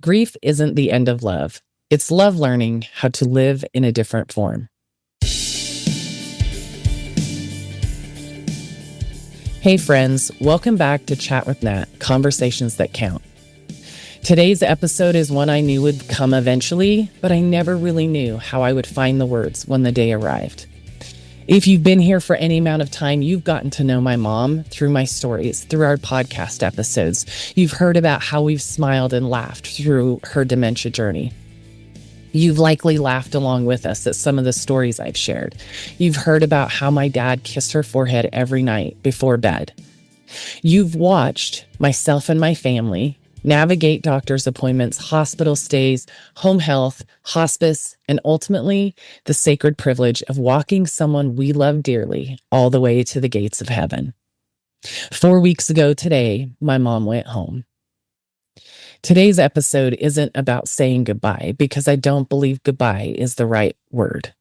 Grief isn't the end of love. It's love learning how to live in a different form. Hey friends, welcome back to Chat with Nat, Conversations That Count. Today's episode is one I knew would come eventually, but I never really knew how I would find the words when the day arrived. If you've been here for any amount of time, you've gotten to know my mom through my stories, through our podcast episodes. You've heard about how we've smiled and laughed through her dementia journey. You've likely laughed along with us at some of the stories I've shared. You've heard about how my dad kissed her forehead every night before bed. You've watched myself and my family navigate doctor's appointments, hospital stays, home health, hospice, and ultimately the sacred privilege of walking someone we love dearly all the way to the gates of heaven. 4 weeks ago today, my mom went home. Today's episode isn't about saying goodbye because I don't believe goodbye is the right word.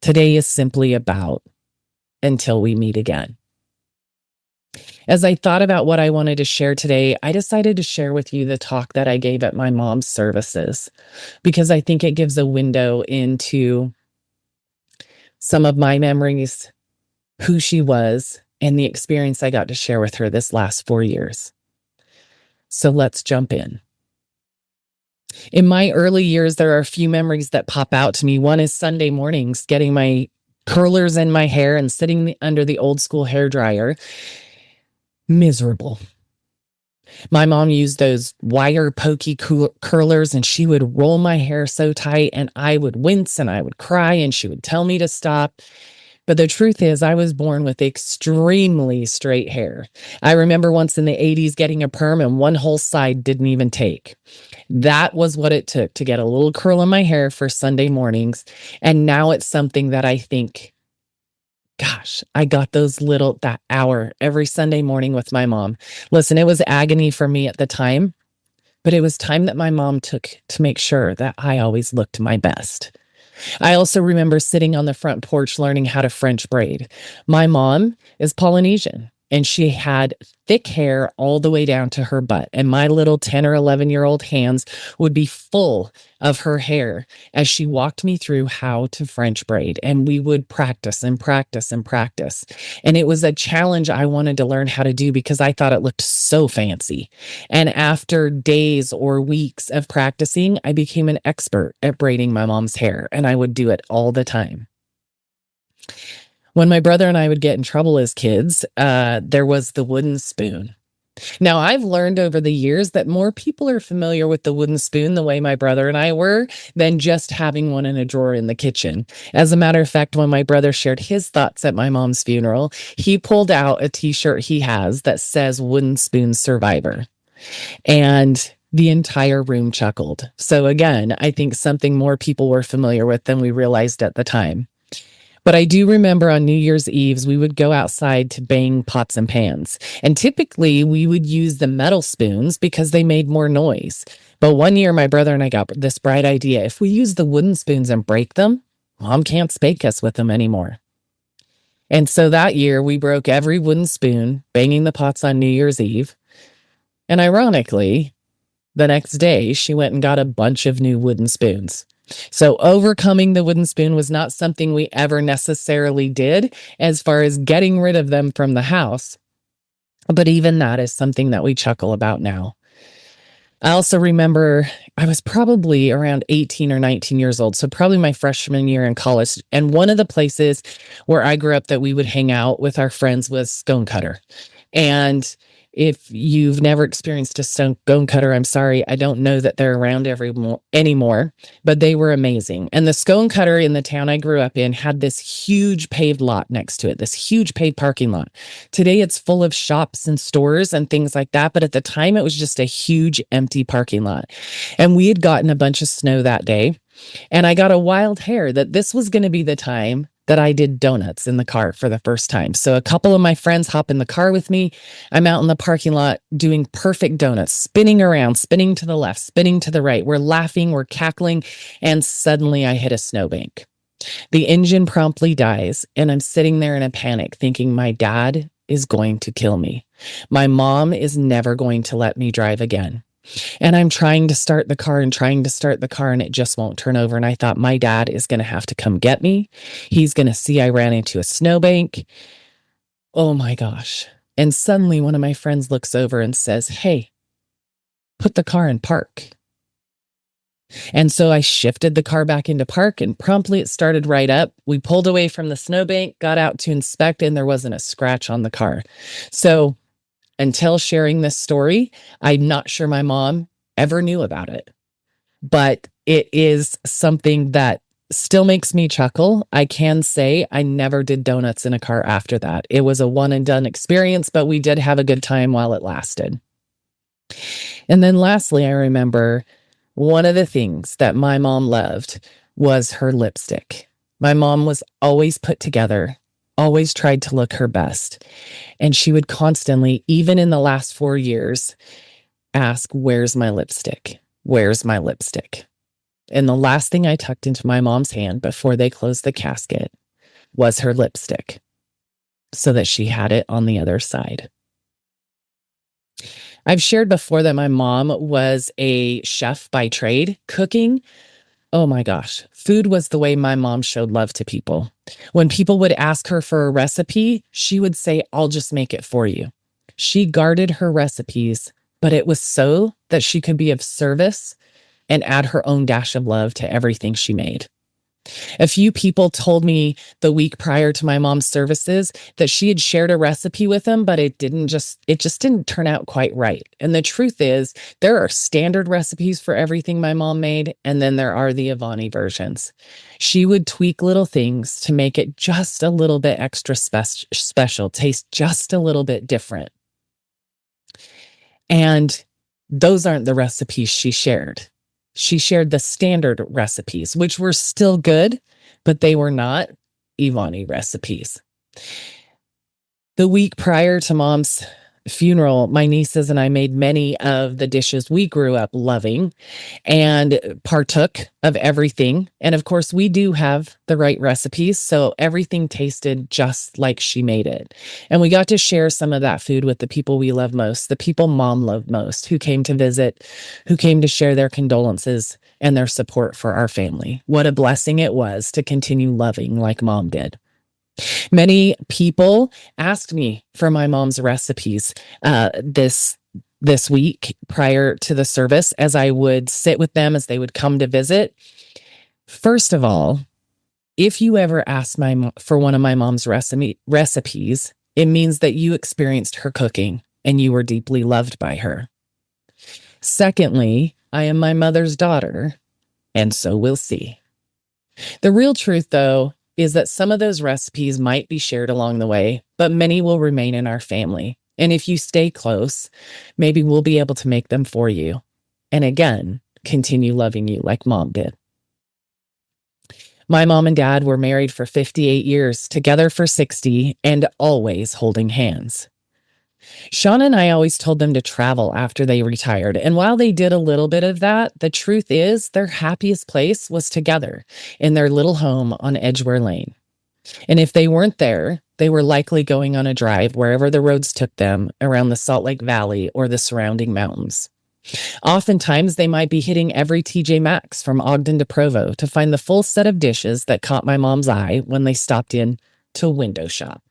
Today is simply about until we meet again. As I thought about what I wanted to share today, I decided to share with you the talk that I gave at my mom's services because I think it gives a window into some of my memories, who she was, and the experience I got to share with her this last 4 years. So let's jump in. In my early years, there are a few memories that pop out to me. One is Sunday mornings, getting my curlers in my hair and sitting under the old school hairdryer. Miserable. My mom used those wire pokey curlers and she would roll my hair so tight and I would wince and I would cry and she would tell me to stop. But the truth is I was born with extremely straight hair. I remember once in the 80s getting a perm and one whole side didn't even take. That was what it took to get a little curl in my hair for Sunday mornings. And now it's something that I think, gosh, I got that hour every Sunday morning with my mom. Listen, it was agony for me at the time, but it was time that my mom took to make sure that I always looked my best. I also remember sitting on the front porch learning how to French braid. My mom is Polynesian and she had thick hair all the way down to her butt. And my little 10 or 11-year-old hands would be full of her hair as she walked me through how to French braid. And we would practice and practice and practice. And it was a challenge I wanted to learn how to do because I thought it looked so fancy. And after days or weeks of practicing, I became an expert at braiding my mom's hair. And I would do it all the time. When my brother and I would get in trouble as kids, there was the wooden spoon. Now, I've learned over the years that more people are familiar with the wooden spoon the way my brother and I were than just having one in a drawer in the kitchen. As a matter of fact, when my brother shared his thoughts at my mom's funeral, he pulled out a t-shirt he has that says Wooden Spoon Survivor. And the entire room chuckled. So again, I think something more people were familiar with than we realized at the time. But I do remember on New Year's Eves, we would go outside to bang pots and pans. And typically we would use the metal spoons because they made more noise. But one year, my brother and I got this bright idea. If we use the wooden spoons and break them, Mom can't spank us with them anymore. And so that year we broke every wooden spoon, banging the pots on New Year's Eve. And ironically, the next day she went and got a bunch of new wooden spoons. So overcoming the wooden spoon was not something we ever necessarily did as far as getting rid of them from the house. But even that is something that we chuckle about now. I also remember I was probably around 18 or 19 years old, so probably my freshman year in college. And one of the places where I grew up that we would hang out with our friends was Stonecutter. And if you've never experienced a stone cutter, I'm sorry, I don't know that they're around anymore, but they were amazing. And the stone cutter in the town I grew up in had this huge paved lot next to it, this huge paved parking lot. Today it's full of shops and stores and things like that, but at the time it was just a huge empty parking lot. And we had gotten a bunch of snow that day, and I got a wild hair that this was going to be the time that I did donuts in the car for the first time. So a couple of my friends hop in the car with me. I'm out in the parking lot doing perfect donuts, spinning around, spinning to the left, spinning to the right. We're laughing, we're cackling, and suddenly I hit a snowbank. The engine promptly dies, and I'm sitting there in a panic thinking my dad is going to kill me. My mom is never going to let me drive again. And I'm trying to start the car and trying to start the car, and it just won't turn over. And I thought, my dad is going to have to come get me. He's going to see I ran into a snowbank. Oh my gosh. And suddenly one of my friends looks over and says, hey, put the car in park. And so I shifted the car back into park, and promptly it started right up. We pulled away from the snowbank, got out to inspect, and there wasn't a scratch on the car. So until sharing this story, I'm not sure my mom ever knew about it. But it is something that still makes me chuckle. I can say I never did donuts in a car after that. It was a one and done experience, but we did have a good time while it lasted. And then lastly, I remember one of the things that my mom loved was her lipstick. My mom was always put together, always tried to look her best. And she would constantly, even in the last 4 years, ask, where's my lipstick? Where's my lipstick? And the last thing I tucked into my mom's hand before they closed the casket was her lipstick, so that she had it on the other side. I've shared before that my mom was a chef by trade. Cooking, oh my gosh, food was the way my mom showed love to people. When people would ask her for a recipe, she would say, I'll just make it for you. She guarded her recipes, but it was so that she could be of service and add her own dash of love to everything she made. A few people told me the week prior to my mom's services that she had shared a recipe with them, but it just didn't turn out quite right. And the truth is, there are standard recipes for everything my mom made, and then there are the Avani versions. She would tweak little things to make it just a little bit extra special, taste just a little bit different. And those aren't the recipes she shared. She shared the standard recipes, which were still good, but they were not Ivani recipes. The week prior to Mom's funeral, my nieces and I made many of the dishes we grew up loving and partook of everything. And of course, we do have the right recipes, so everything tasted just like she made it. And we got to share some of that food with the people we love most, the people Mom loved most, who came to visit, who came to share their condolences and their support for our family. What a blessing it was to continue loving like Mom did. Many people asked me for my mom's recipes this week prior to the service, as I would sit with them as they would come to visit. First of all, if you ever ask for one of my mom's recipes, it means that you experienced her cooking and you were deeply loved by her. Secondly, I am my mother's daughter, and so we'll see. The real truth, though, is that some of those recipes might be shared along the way, but many will remain in our family. And if you stay close, maybe we'll be able to make them for you. And again, continue loving you like Mom did. My mom and dad were married for 58 years, together for 60, and always holding hands. Shauna and I always told them to travel after they retired. And while they did a little bit of that, the truth is their happiest place was together in their little home on Edgeware Lane. And if they weren't there, they were likely going on a drive wherever the roads took them around the Salt Lake Valley or the surrounding mountains. Oftentimes, they might be hitting every TJ Maxx from Ogden to Provo to find the full set of dishes that caught my mom's eye when they stopped in to window shop.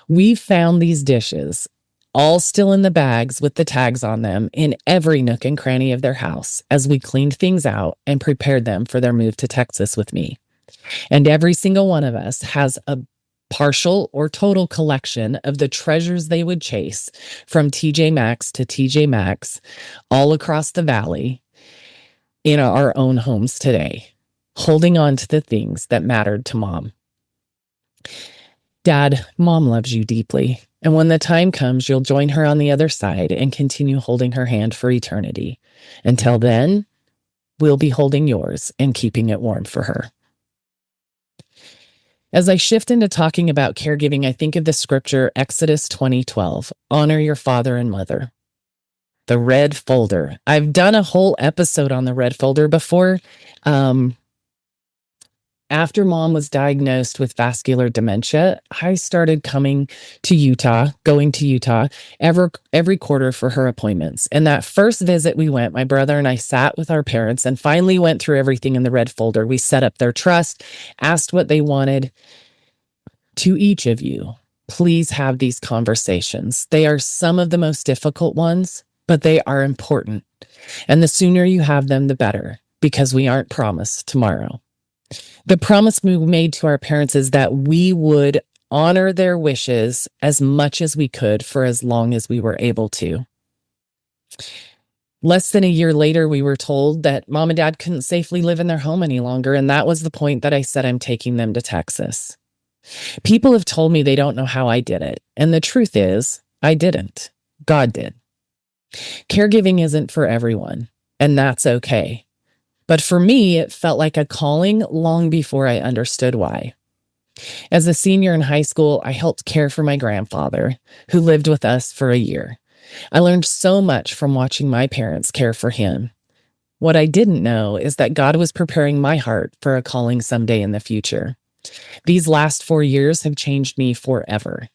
We found these dishes, all still in the bags with the tags on them, in every nook and cranny of their house as we cleaned things out and prepared them for their move to Texas with me. And every single one of us has a partial or total collection of the treasures they would chase from TJ Maxx to TJ Maxx all across the valley in our own homes today, holding on to the things that mattered to Mom. Dad, Mom loves you deeply, and when the time comes, you'll join her on the other side and continue holding her hand for eternity. Until then, we'll be holding yours and keeping it warm for her. As I shift into talking about caregiving, I think of the scripture, Exodus 20:12, honor your father and mother. The red folder. I've done a whole episode on the red folder before. After mom was diagnosed with vascular dementia, I started going to Utah every quarter for her appointments. And that first visit we went, my brother and I sat with our parents and finally went through everything in the red folder. We set up their trust, asked what they wanted. To each of you, please have these conversations. They are some of the most difficult ones, but they are important. And the sooner you have them, the better, because we aren't promised tomorrow. The promise we made to our parents is that we would honor their wishes as much as we could for as long as we were able to. Less than a year later, we were told that mom and dad couldn't safely live in their home any longer, and that was the point that I said I'm taking them to Texas. People have told me they don't know how I did it, and the truth is, I didn't. God did. Caregiving isn't for everyone, and that's okay. But for me, it felt like a calling long before I understood why. As a senior in high school, I helped care for my grandfather, who lived with us for a year. I learned so much from watching my parents care for him. What I didn't know is that God was preparing my heart for a calling someday in the future. These last 4 years have changed me forever.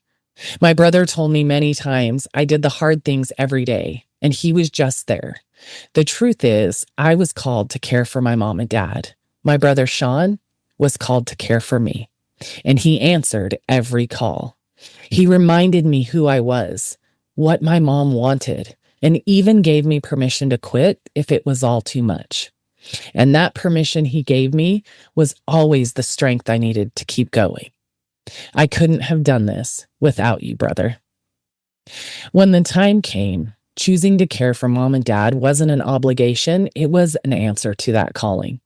My brother told me many times I did the hard things every day, and he was just there. The truth is, I was called to care for my mom and dad. My brother Sean was called to care for me, and he answered every call. He reminded me who I was, what my mom wanted, and even gave me permission to quit if it was all too much. And that permission he gave me was always the strength I needed to keep going. I couldn't have done this without you, brother. When the time came, choosing to care for mom and dad wasn't an obligation, it was an answer to that calling.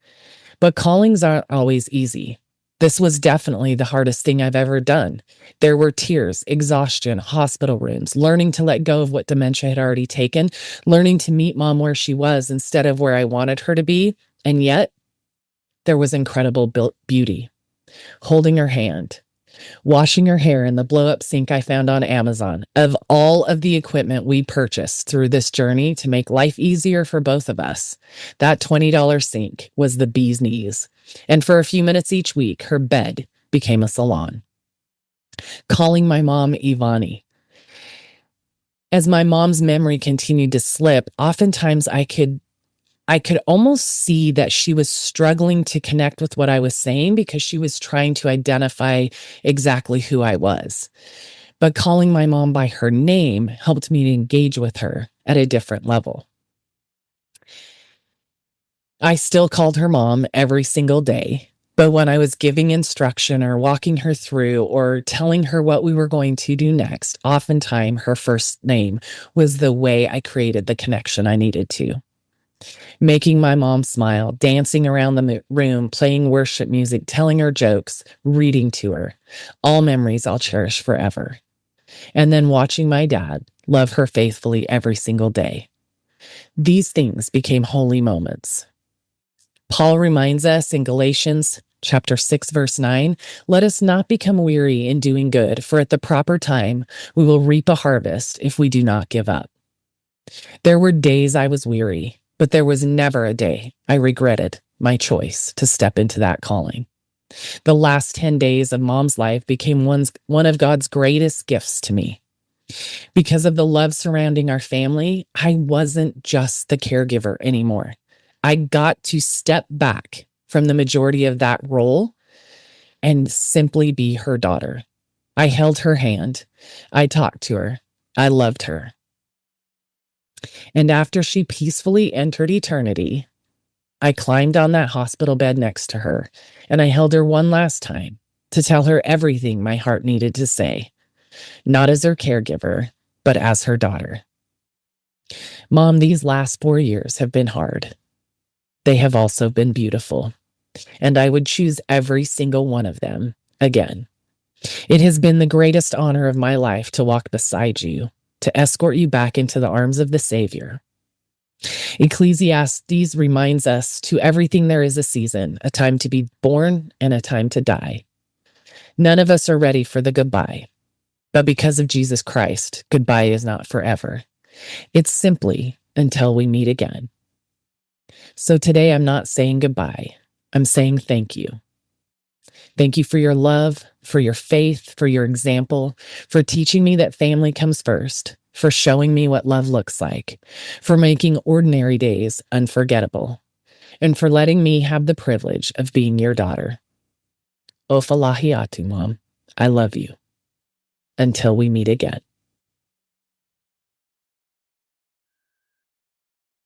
But callings aren't always easy. This was definitely the hardest thing I've ever done. There were tears, exhaustion, hospital rooms, learning to let go of what dementia had already taken, learning to meet mom where she was instead of where I wanted her to be. And yet, there was incredible beauty. Holding her hand, washing her hair in the blow-up sink I found on Amazon. Of all of the equipment we purchased through this journey to make life easier for both of us, that $20 sink was the bee's knees. And for a few minutes each week, her bed became a salon. Calling my mom Ivani. As my mom's memory continued to slip, oftentimes I could almost see that she was struggling to connect with what I was saying because she was trying to identify exactly who I was. But calling my mom by her name helped me to engage with her at a different level. I still called her mom every single day, but when I was giving instruction or walking her through or telling her what we were going to do next, oftentimes her first name was the way I created the connection I needed to. Making my mom smile, dancing around the room, playing worship music, telling her jokes, reading to her. All memories I'll cherish forever. And then watching my dad love her faithfully every single day. These things became holy moments. Paul reminds us in Galatians chapter 6, verse 9, let us not become weary in doing good, for at the proper time we will reap a harvest if we do not give up. There were days I was weary, but there was never a day I regretted my choice to step into that calling. The last 10 days of mom's life became one of God's greatest gifts to me. Because of the love surrounding our family, I wasn't just the caregiver anymore. I got to step back from the majority of that role and simply be her daughter. I held her hand. I talked to her. I loved her. And after she peacefully entered eternity, I climbed on that hospital bed next to her, and I held her one last time to tell her everything my heart needed to say, not as her caregiver, but as her daughter. Mom, these last 4 years have been hard. They have also been beautiful, and I would choose every single one of them again. It has been the greatest honor of my life to walk beside you, to escort you back into the arms of the Savior. Ecclesiastes reminds us to everything there is a season, a time to be born and a time to die. None of us are ready for the goodbye, but because of Jesus Christ, goodbye is not forever. It's simply until we meet again. So today I'm not saying goodbye. I'm saying thank you. Thank you for your love, for your faith, for your example, for teaching me that family comes first, for showing me what love looks like, for making ordinary days unforgettable, and for letting me have the privilege of being your daughter. Ofalahi atu, Mom. I love you. Until we meet again.